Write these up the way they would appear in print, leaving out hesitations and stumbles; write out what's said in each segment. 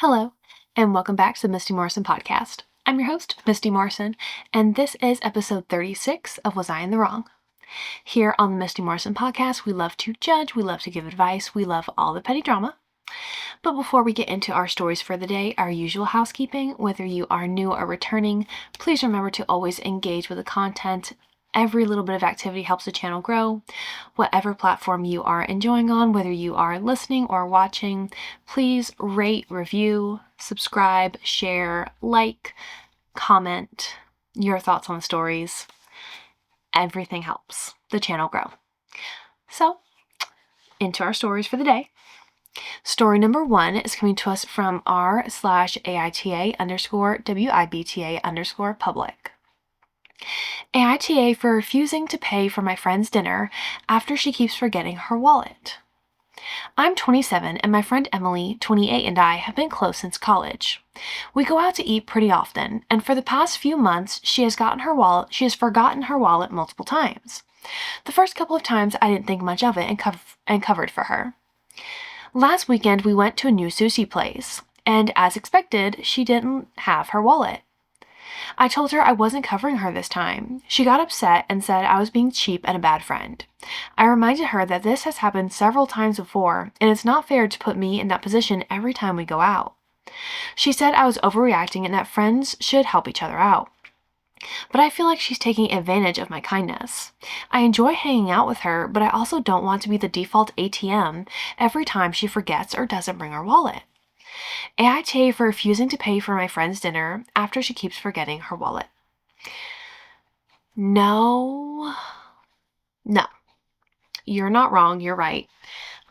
Hello, and welcome back to the Misty Morrison podcast. I'm your host, Misty Morrison, and this is episode 36 of Was I in the Wrong? Here on the Misty Morrison podcast, we love to judge, we love to give advice, we love all the petty drama. But before we get into our stories for the day, our usual housekeeping, whether you are new or returning, please remember to always engage with the content. Every little bit of activity helps the channel grow. Whatever platform you are enjoying on, whether you are listening or watching, please rate, review, subscribe, share, like, comment your thoughts on the stories. Everything helps the channel grow. So, into our stories for the day. Story number 1 is coming to us from r/AITA_WIBTA_public. AITA for refusing to pay for my friend's dinner after she keeps forgetting her wallet. I'm 27 and my friend Emily, 28, and I have been close since college. We go out to eat pretty often, and for the past few months she has forgotten her wallet multiple times. The first couple of times I didn't think much of it and covered for her. Last weekend we went to a new sushi place, and as expected, she didn't have her wallet. I told her I wasn't covering her this time. She got upset and said I was being cheap and a bad friend. I reminded her that this has happened several times before, and it's not fair to put me in that position every time we go out. She said I was overreacting and that friends should help each other out. But I feel like she's taking advantage of my kindness. I enjoy hanging out with her, but I also don't want to be the default ATM every time she forgets or doesn't bring her wallet. AITA for refusing to pay for my friend's dinner after she keeps forgetting her wallet. No. You're not wrong. You're right.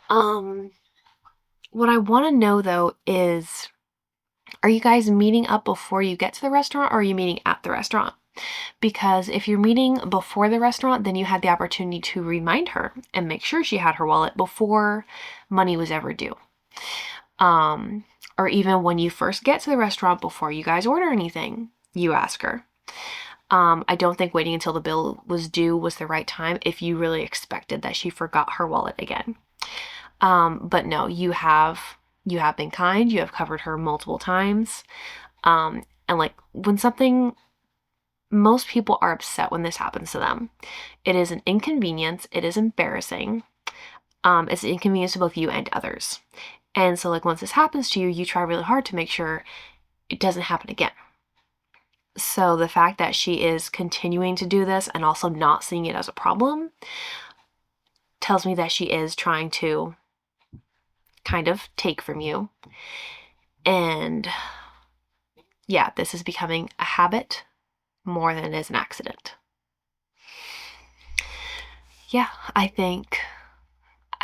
What I want to know, though, is, are you guys meeting up before you get to the restaurant, or are you meeting at the restaurant? Because if you're meeting before the restaurant, then you had the opportunity to remind her and make sure she had her wallet before money was ever due. Or even when you first get to the restaurant, before you guys order anything, you ask her. I don't think waiting until the bill was due was the right time if you really expected that she forgot her wallet again. But no, you have been kind. You have covered her multiple times. And like most people are upset when this happens to them. It is an inconvenience. It is embarrassing. It's an inconvenience to both you and others. And so, like, once this happens to you, you try really hard to make sure it doesn't happen again. So the fact that she is continuing to do this and also not seeing it as a problem tells me that she is trying to kind of take from you. And yeah, this is becoming a habit more than it is an accident. Yeah, I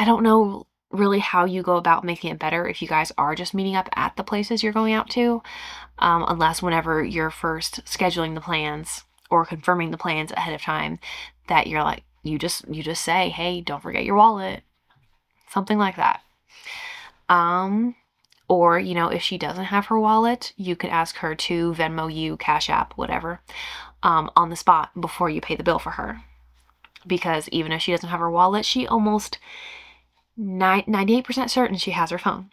don't know really how you go about making it better if you guys are just meeting up at the places you're going out to, unless whenever you're first scheduling the plans or confirming the plans ahead of time, that you're like, you just say, hey, don't forget your wallet, something like that. Or, if she doesn't have her wallet, you could ask her to Venmo you, Cash App, whatever, on the spot before you pay the bill for her. Because even if she doesn't have her wallet, she almost 98% certain she has her phone.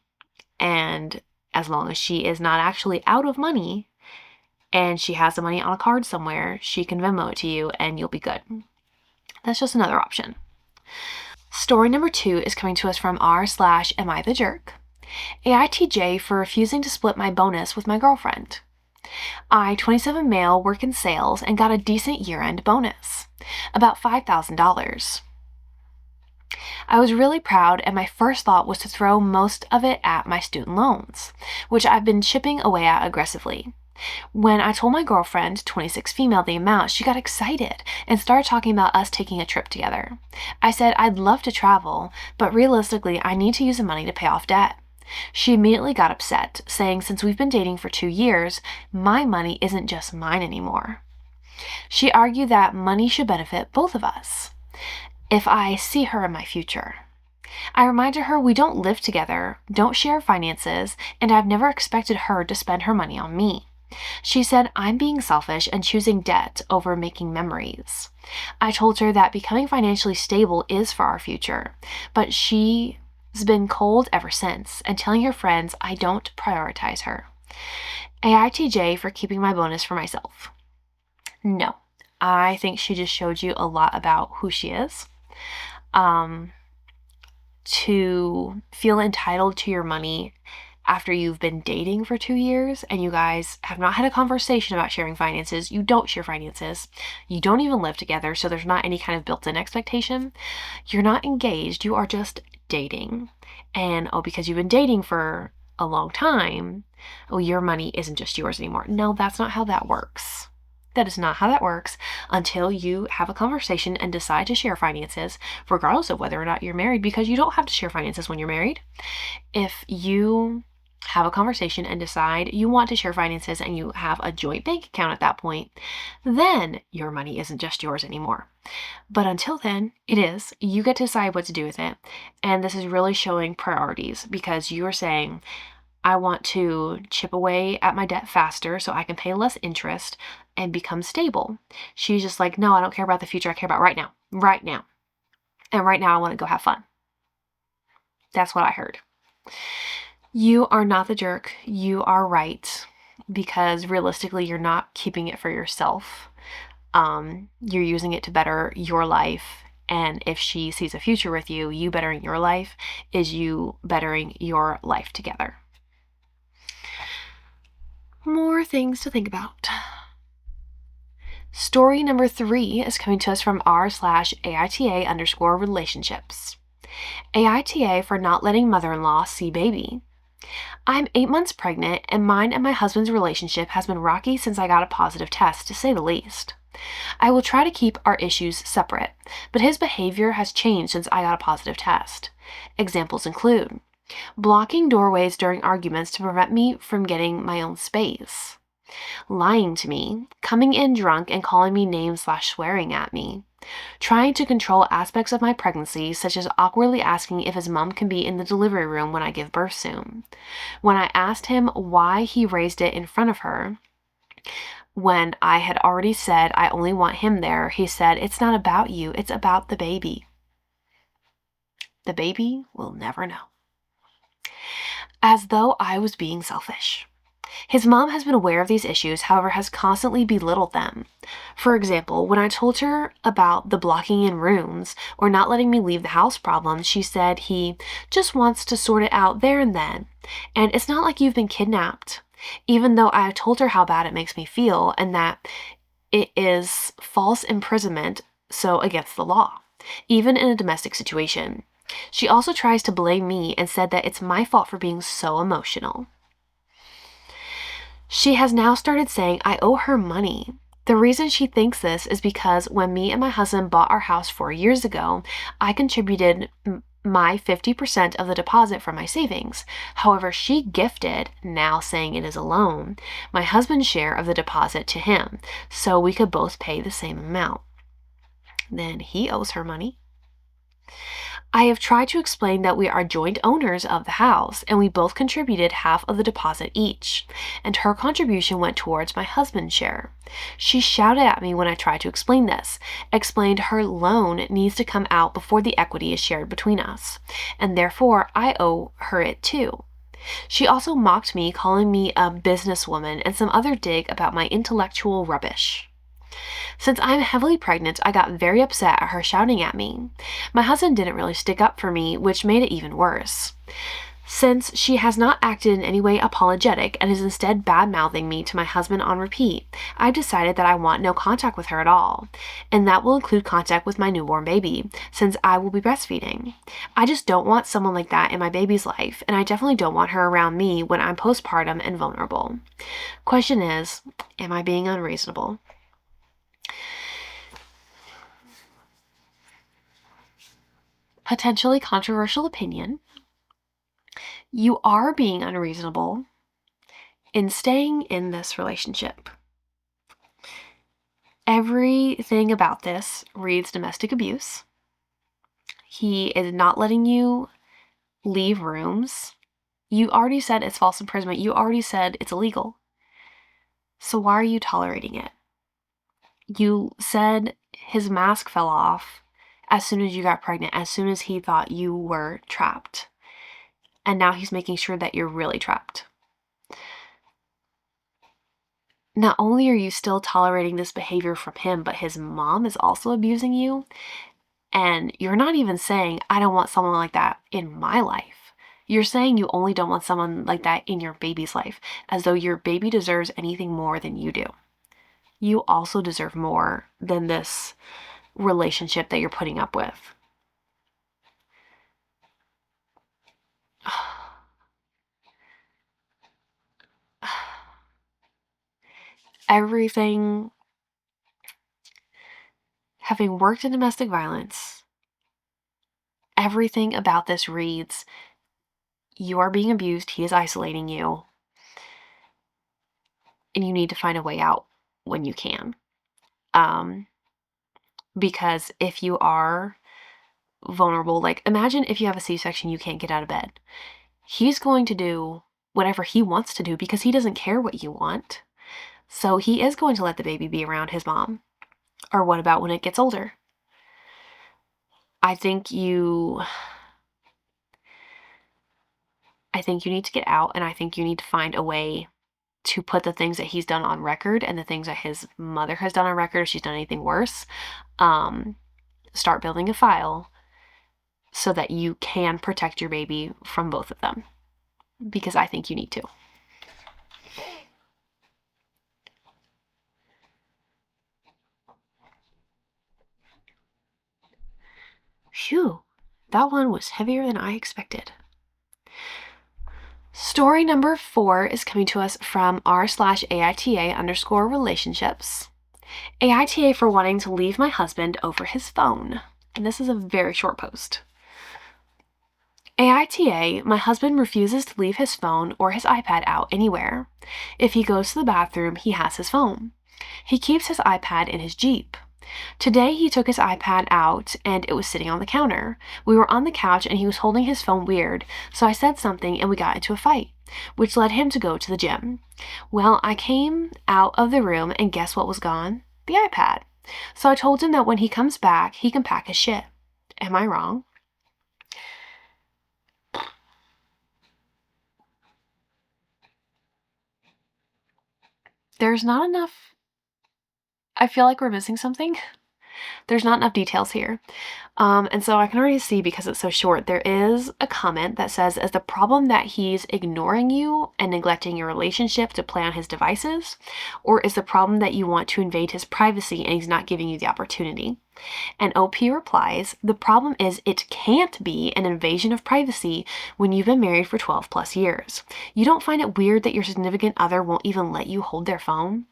And as long as she is not actually out of money and she has the money on a card somewhere, she can Venmo it to you and you'll be good. That's just another option. Story number 2 is coming to us from r/Am I the Jerk? AITJ for refusing to split my bonus with my girlfriend. I, 27 male, work in sales and got a decent year-end bonus, about $5,000. I was really proud, and my first thought was to throw most of it at my student loans, which I've been chipping away at aggressively. When I told my girlfriend, 26 female, the amount, she got excited and started talking about us taking a trip together. I said I'd love to travel, but realistically, I need to use the money to pay off debt. She immediately got upset, saying since we've been dating for 2 years, my money isn't just mine anymore. She argued that money should benefit both of us if I see her in my future. I reminded her we don't live together, don't share finances, and I've never expected her to spend her money on me. She said I'm being selfish and choosing debt over making memories. I told her that becoming financially stable is for our future, but she has been cold ever since and telling her friends I don't prioritize her. AITJ for keeping my bonus for myself. No, I think she just showed you a lot about who she is. To feel entitled to your money after you've been dating for 2 years and you guys have not had a conversation about sharing finances. You don't share finances. You don't even live together, so there's not any kind of built-in expectation. You're not engaged. You are just dating. And because you've been dating for a long time, your money isn't just yours anymore. No, that's not how that works. That is not how that works until you have a conversation and decide to share finances, regardless of whether or not you're married, because you don't have to share finances when you're married. If you have a conversation and decide you want to share finances and you have a joint bank account at that point, then your money isn't just yours anymore. But until then, it is. You get to decide what to do with it. And this is really showing priorities because you're saying, I want to chip away at my debt faster so I can pay less interest and become stable. She's just like, no, I don't care about the future. I care about right now. Right now. And right now I want to go have fun. That's what I heard. You are not the jerk. You are right. Because realistically, you're not keeping it for yourself. You're using it to better your life. And if she sees a future with you, you bettering your life is you bettering your life together. More things to think about. Story number 3 is coming to us from r/AITA_relationships. AITA for not letting mother-in-law see baby. I'm 8 months pregnant, and mine and my husband's relationship has been rocky since I got a positive test, to say the least. I will try to keep our issues separate, but his behavior has changed since I got a positive test. Examples include blocking doorways during arguments to prevent me from getting my own space, lying to me, coming in drunk and calling me names/swearing at me, trying to control aspects of my pregnancy, such as awkwardly asking if his mom can be in the delivery room when I give birth soon. When I asked him why he raised it in front of her, when I had already said I only want him there, he said, "It's not about you, it's about the baby." The baby will never know. As though I was being selfish. His mom has been aware of these issues, however, has constantly belittled them. For example, when I told her about the blocking in rooms or not letting me leave the house problem, she said he just wants to sort it out there and then. And it's not like you've been kidnapped. Even though I told her how bad it makes me feel and that it is false imprisonment, so against the law, even in a domestic situation. She also tries to blame me and said that it's my fault for being so emotional. She has now started saying I owe her money. The reason she thinks this is because when me and my husband bought our house 4 years ago, I contributed my 50% of the deposit from my savings. However, she gifted, now saying it is a loan, my husband's share of the deposit to him, so we could both pay the same amount. Then he owes her money. I have tried to explain that we are joint owners of the house and we both contributed half of the deposit each, and her contribution went towards my husband's share. She shouted at me when I tried to explain this, explained her loan needs to come out before the equity is shared between us, and therefore I owe her it too. She also mocked me, calling me a businesswoman and some other dig about my intellectual rubbish. Since I'm heavily pregnant, I got very upset at her shouting at me. My husband didn't really stick up for me, which made it even worse. Since she has not acted in any way apologetic and is instead bad-mouthing me to my husband on repeat, I've decided that I want no contact with her at all, and that will include contact with my newborn baby, since I will be breastfeeding. I just don't want someone like that in my baby's life, and I definitely don't want her around me when I'm postpartum and vulnerable. Question is, am I being unreasonable? Potentially controversial opinion. You are being unreasonable in staying in this relationship. Everything about this reads domestic abuse. He is not letting you leave rooms. You already said it's false imprisonment. You already said it's illegal. So why are you tolerating it? You said his mask fell off as soon as you got pregnant, as soon as he thought you were trapped. And now he's making sure that you're really trapped. Not only are you still tolerating this behavior from him, but his mom is also abusing you. And you're not even saying, I don't want someone like that in my life. You're saying you only don't want someone like that in your baby's life, as though your baby deserves anything more than you do. You also deserve more than this relationship that you're putting up with. Everything, having worked in domestic violence, everything about this reads, you are being abused, he is isolating you, and you need to find a way out when you can. Because if you are vulnerable, like imagine if you have a C-section, you can't get out of bed. He's going to do whatever he wants to do because he doesn't care what you want. So he is going to let the baby be around his mom. Or what about when it gets older? I think you need to get out, and I think you need to find a way to put the things that he's done on record and the things that his mother has done on record, if she's done anything worse. Start building a file so that you can protect your baby from both of them. Because I think you need to. Phew, that one was heavier than I expected. Story number 4 is coming to us from r/AITA_relationships. AITA for wanting to leave my husband over his phone. And this is a very short post. AITA, my husband refuses to leave his phone or his iPad out anywhere. If he goes to the bathroom, he has his phone. He keeps his iPad in his Jeep. Today he took his iPad out and it was sitting on the counter. We were on the couch and he was holding his phone weird, so I said something and we got into a fight, which led him to go to the gym. Well, I came out of the room and guess what was gone? The iPad. So I told him that when he comes back, he can pack his shit. Am I wrong? There's not enough. I feel like we're missing something. There's not enough details here. And so I can already see, because it's so short, there is a comment that says, is the problem that he's ignoring you and neglecting your relationship to play on his devices? Or is the problem that you want to invade his privacy and he's not giving you the opportunity? And OP replies, the problem is it can't be an invasion of privacy when you've been married for 12 plus years. You don't find it weird that your significant other won't even let you hold their phone?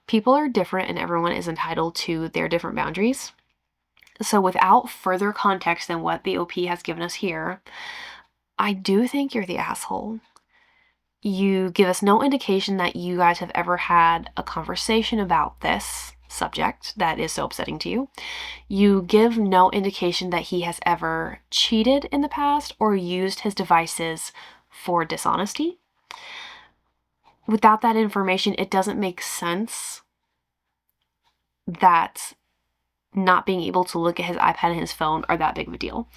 People are different and everyone is entitled to their different boundaries. So without further context than what the OP has given us here, I do think you're the asshole. You give us no indication that you guys have ever had a conversation about this subject that is so upsetting to you. You give no indication that he has ever cheated in the past or used his devices for dishonesty. Without that information, it doesn't make sense that not being able to look at his iPad and his phone are that big of a deal.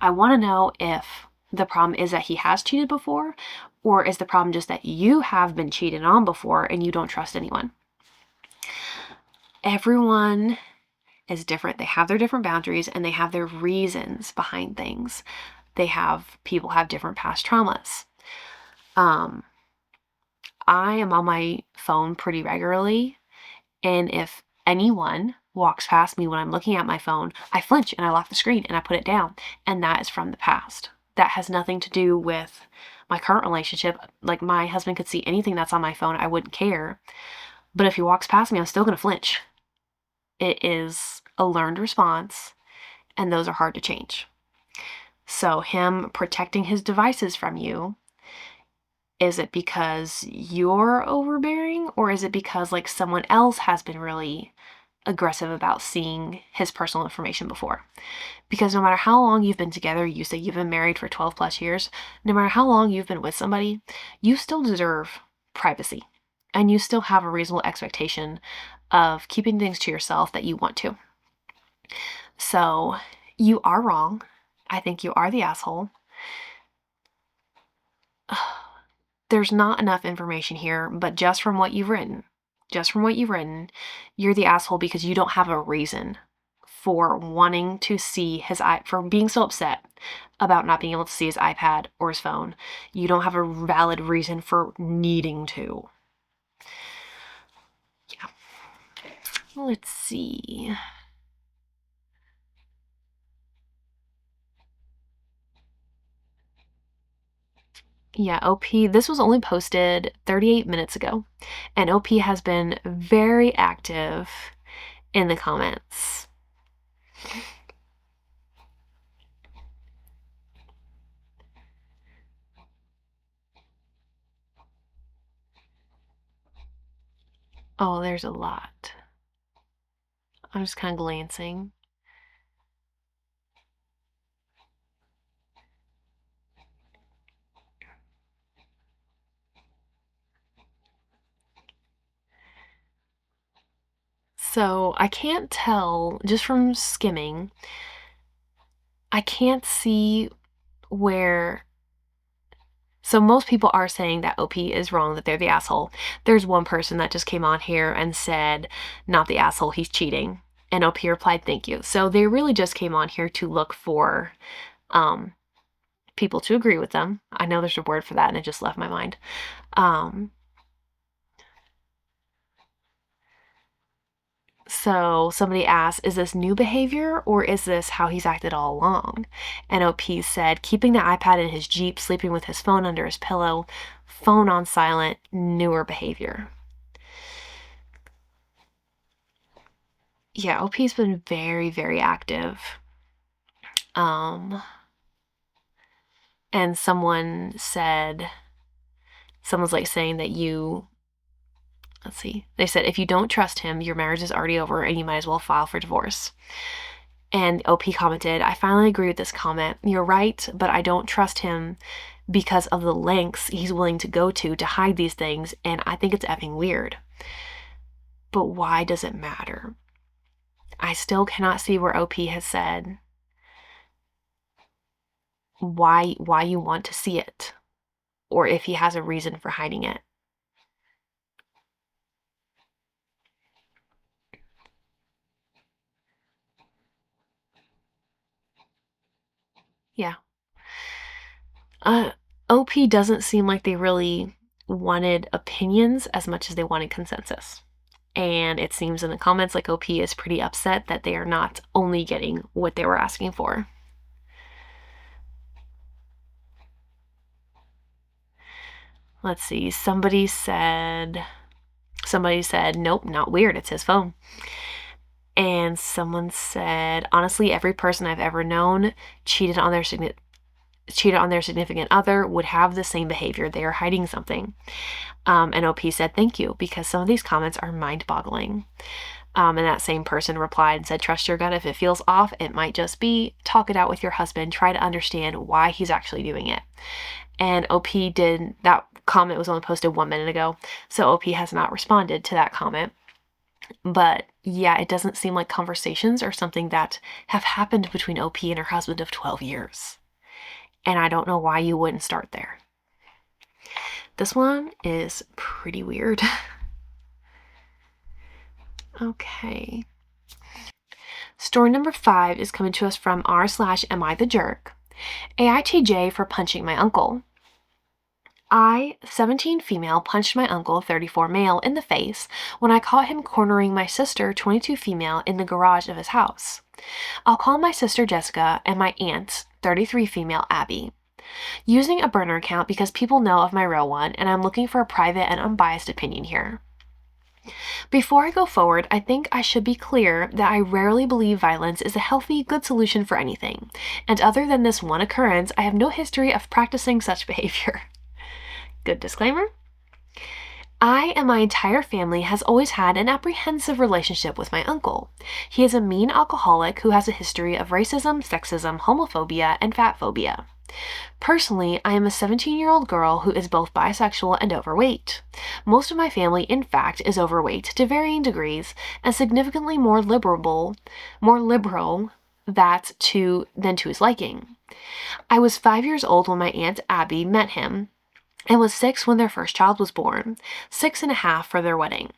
I want to know if the problem is that he has cheated before, or is the problem just that you have been cheated on before and you don't trust anyone? Everyone is different. They have their different boundaries and they have their reasons behind things. People have different past traumas. I am on my phone pretty regularly, and if anyone walks past me when I'm looking at my phone, I flinch and I lock the screen and I put it down. And that is from the past. That has nothing to do with my current relationship. Like, my husband could see anything that's on my phone, I wouldn't care. But if he walks past me, I'm still going to flinch. It is a learned response, and those are hard to change. So him protecting his devices from you, is it because you're overbearing, or is it because like someone else has been really aggressive about seeing his personal information before? Because no matter how long you've been together, you say you've been married for 12 plus years, no matter how long you've been with somebody, you still deserve privacy. And you still have a reasonable expectation of keeping things to yourself that you want to. So you are wrong. I think you are the asshole. There's not enough information here, but just from what you've written, you're the asshole because you don't have a reason for wanting to see for being so upset about not being able to see his iPad or his phone. You don't have a valid reason for needing to. Yeah. Let's see. Yeah, OP, this was only posted 38 minutes ago, and OP has been very active in the comments. Oh, there's a lot. I'm just kind of glancing. So I can't tell, just from skimming, I can't see where. So most people are saying that OP is wrong, that they're the asshole. There's one person that just came on here and said, not the asshole, he's cheating. And OP replied, thank you. So they really just came on here to look for people to agree with them. I know there's a word for that and it just left my mind. So somebody asked, is this new behavior or is this how he's acted all along? And OP said, keeping the iPad in his Jeep, sleeping with his phone under his pillow, phone on silent, newer behavior. Yeah, OP's been very, very active. And someone's like saying that let's see, they said, if you don't trust him, your marriage is already over and you might as well file for divorce. And OP commented, I finally agree with this comment. You're right, but I don't trust him because of the lengths he's willing to go to hide these things, and I think it's effing weird. But why does it matter? I still cannot see where OP has said why you want to see it, or if he has a reason for hiding it. Yeah. OP doesn't seem like they really wanted opinions as much as they wanted consensus. And it seems in the comments like OP is pretty upset that they are not only getting what they were asking for. Let's see. Somebody said, nope, not weird. It's his phone. And someone said, honestly, every person I've ever known cheated on their significant other would have the same behavior. They are hiding something. And OP said, thank you, because some of these comments are mind-boggling. And that same person replied and said, trust your gut. If it feels off, it might just be. Talk it out with your husband. Try to understand why he's actually doing it. And that comment was only posted 1 minute ago, so OP has not responded to that comment. But yeah, it doesn't seem like conversations are something that have happened between OP and her husband of 12 years. And I don't know why you wouldn't start there. This one is pretty weird. Okay. Story number 5 is coming to us from r/am I the jerk. AITJ for punching my uncle. I, 17 female, punched my uncle, 34 male, in the face when I caught him cornering my sister, 22 female, in the garage of his house. I'll call my sister Jessica and my aunt, 33 female, Abby. Using a burner account because people know of my real one, and I'm looking for a private and unbiased opinion here. Before I go forward, I think I should be clear that I rarely believe violence is a healthy, good solution for anything, and other than this one occurrence, I have no history of practicing such behavior. Good disclaimer. I and my entire family has always had an apprehensive relationship with my uncle. He is a mean alcoholic who has a history of racism, sexism, homophobia, and fat phobia. Personally, I am a 17-year-old girl who is both bisexual and overweight. Most of my family, in fact, is overweight to varying degrees and significantly more liberal that than to his liking. I was 5 years old when my Aunt Abby met him and was 6 when their first child was born, 6.5 for their wedding.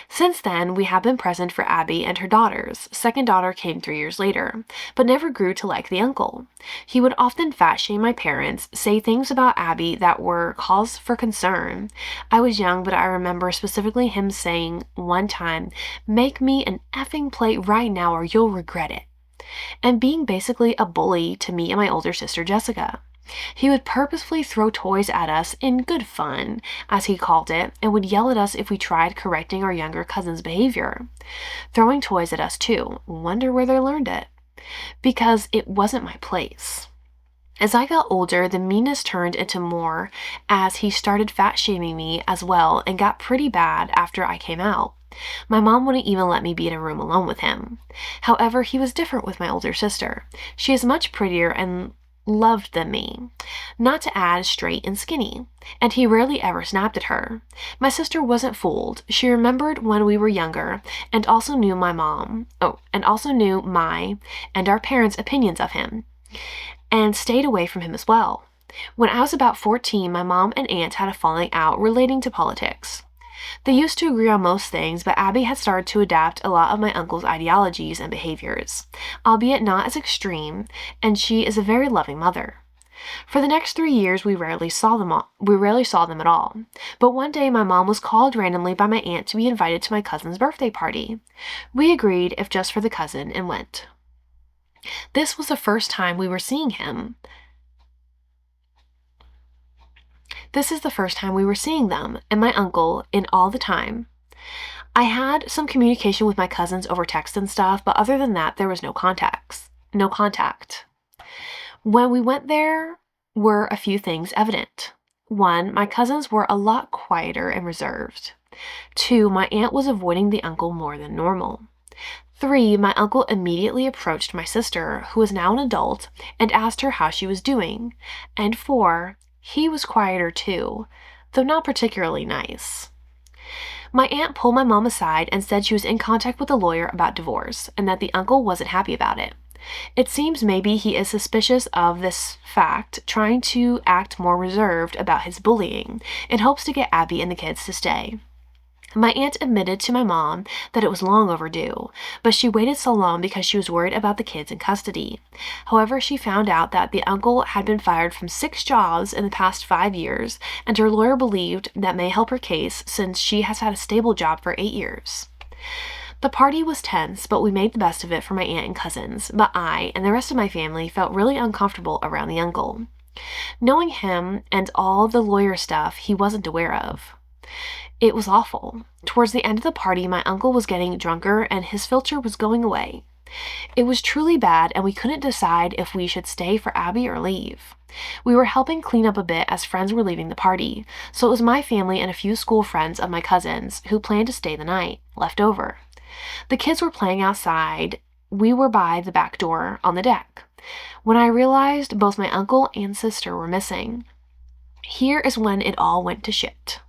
Since then, we have been present for Abby and her daughters. Second daughter came 3 years later, but never grew to like the uncle. He would often fat shame my parents, say things about Abby that were cause for concern. I was young, but I remember specifically him saying one time, "Make me an effing plate right now or you'll regret it," and being basically a bully to me and my older sister Jessica. He would purposefully throw toys at us in good fun, as he called it, and would yell at us if we tried correcting our younger cousin's behavior. Throwing toys at us too. Wonder where they learned it. Because it wasn't my place. As I got older, the meanness turned into more as he started fat shaming me as well and got pretty bad after I came out. My mom wouldn't even let me be in a room alone with him. However, he was different with my older sister. She is much prettier and loved than me, not to add straight and skinny, and he rarely ever snapped at her. My sister wasn't fooled. She remembered when we were younger and also knew my and our parents' opinions of him, and stayed away from him as well. When I was about 14, my mom and aunt had a falling out relating to politics. They used to agree on most things, but Abby had started to adapt a lot of my uncle's ideologies and behaviors, albeit not as extreme, and she is a very loving mother. For the next 3 years, we rarely saw them at all. But one day, my mom was called randomly by my aunt to be invited to my cousin's birthday party. We agreed, if just for the cousin, and went. This was the first time we were seeing him. This is the first time we were seeing them, and my uncle, in all the time. I had some communication with my cousins over text and stuff, but other than that, there was no contact. When we went there were a few things evident. 1, my cousins were a lot quieter and reserved. 2, my aunt was avoiding the uncle more than normal. 3, my uncle immediately approached my sister, who was now an adult, and asked her how she was doing. And 4, he was quieter too, though not particularly nice. My aunt pulled my mom aside and said she was in contact with a lawyer about divorce, and that the uncle wasn't happy about it. It seems maybe he is suspicious of this fact, trying to act more reserved about his bullying, in hopes to get Abby and the kids to stay. My aunt admitted to my mom that it was long overdue, but she waited so long because she was worried about the kids in custody. However, she found out that the uncle had been fired from 6 jobs in the past 5 years, and her lawyer believed that may help her case since she has had a stable job for 8 years. The party was tense, but we made the best of it for my aunt and cousins, but I and the rest of my family felt really uncomfortable around the uncle. Knowing him and all the lawyer stuff he wasn't aware of. It was awful. Towards the end of the party, my uncle was getting drunker and his filter was going away. It was truly bad, and we couldn't decide if we should stay for Abby or leave. We were helping clean up a bit as friends were leaving the party, so it was my family and a few school friends of my cousins who planned to stay the night, left over. The kids were playing outside. We were by the back door on the deck, when I realized both my uncle and sister were missing. Here is when it all went to shit.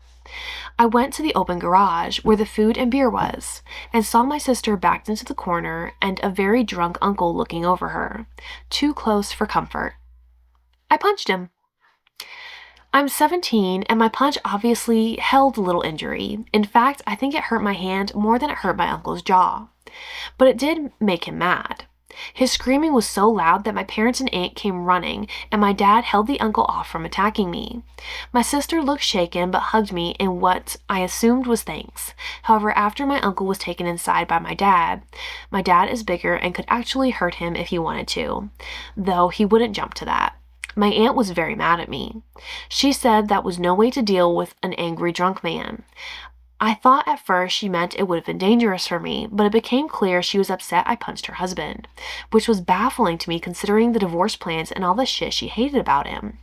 I went to the open garage where the food and beer was, and saw my sister backed into the corner and a very drunk uncle looking over her, too close for comfort. I punched him. I'm 17, and my punch obviously held a little injury. In fact, I think it hurt my hand more than it hurt my uncle's jaw. But it did make him mad. His screaming was so loud that my parents and aunt came running, and my dad held the uncle off from attacking me. My sister looked shaken but hugged me in what I assumed was thanks. However, after my uncle was taken inside by my dad is bigger and could actually hurt him if he wanted to, though he wouldn't jump to that. My aunt was very mad at me. She said that was no way to deal with an angry drunk man. I thought at first she meant it would have been dangerous for me, but it became clear she was upset I punched her husband, which was baffling to me considering the divorce plans and all the shit she hated about him.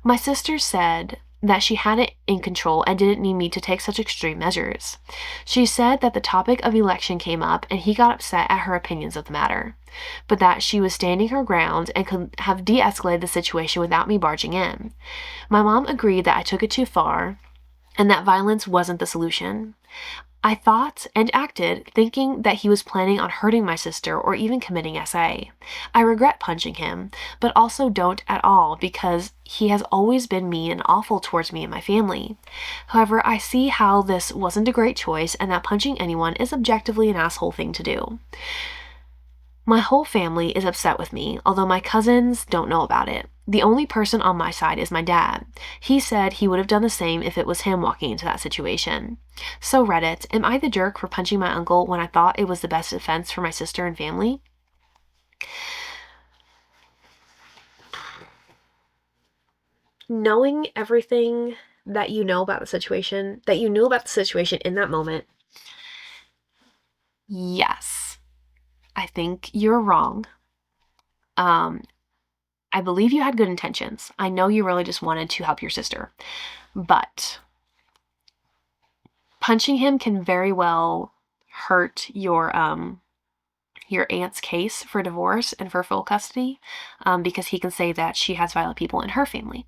My sister said that she had it in control and didn't need me to take such extreme measures. She said that the topic of election came up and he got upset at her opinions of the matter, but that she was standing her ground and could have de-escalated the situation without me barging in. My mom agreed that I took it too far and that violence wasn't the solution. I thought and acted thinking that he was planning on hurting my sister or even committing SA. I regret punching him, but also don't at all because he has always been mean and awful towards me and my family. However, I see how this wasn't a great choice and that punching anyone is objectively an asshole thing to do. My whole family is upset with me, although my cousins don't know about it. The only person on my side is my dad. He said he would have done the same if it was him walking into that situation. So Reddit, am I the jerk for punching my uncle when I thought it was the best defense for my sister and family? Knowing everything that you know about the situation, that you knew about the situation in that moment, yes, I think you're wrong. I believe you had good intentions. I know you really just wanted to help your sister, but punching him can very well hurt your aunt's case for divorce and for full custody, because he can say that she has violent people in her family.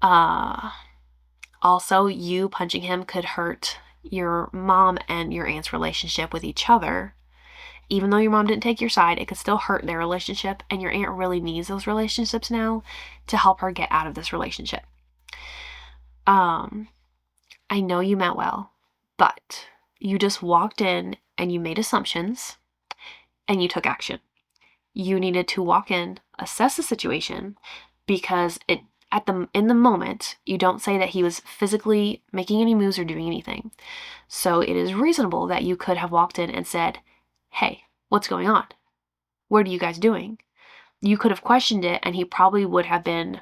Also, you punching him could hurt your mom and your aunt's relationship with each other. Even though your mom didn't take your side, it could still hurt their relationship, and your aunt really needs those relationships now to help her get out of this relationship. I know you meant well, but you just walked in and you made assumptions and you took action. You needed to walk in, assess the situation, because in the moment, you don't say that he was physically making any moves or doing anything. So it is reasonable that you could have walked in and said, "Hey, what's going on? What are you guys doing?" You could have questioned it, and he probably would have been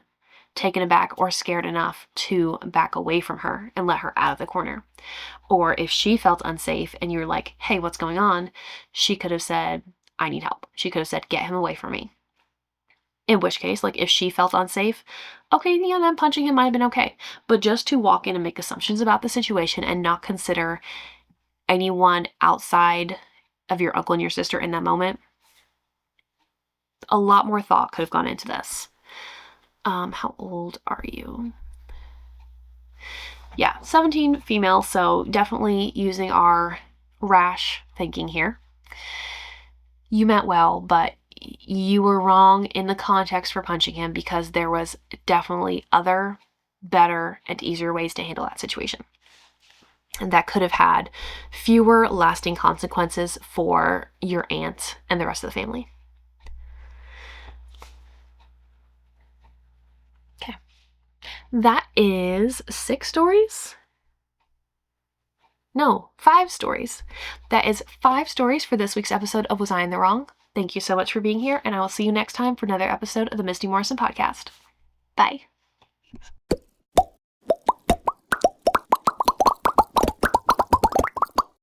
taken aback or scared enough to back away from her and let her out of the corner. Or if she felt unsafe and you were like, "Hey, what's going on?" she could have said, "I need help." She could have said, "Get him away from me." In which case, like, if she felt unsafe, okay, yeah, then punching him might have been okay. But just to walk in and make assumptions about the situation and not consider anyone outside of your uncle and your sister in that moment, a lot more thought could have gone into this. How old are you? Yeah, 17, female, so definitely using our rash thinking here. You meant well, but you were wrong in the context for punching him because there was definitely other, better, and easier ways to handle that situation. And that could have had fewer lasting consequences for your aunt and the rest of the family. Okay. That is 6 stories? No, 5 stories. That is 5 stories for this week's episode of Was I in the Wrong? Thank you so much for being here, and I will see you next time for another episode of the Misty Morrison Podcast. Bye.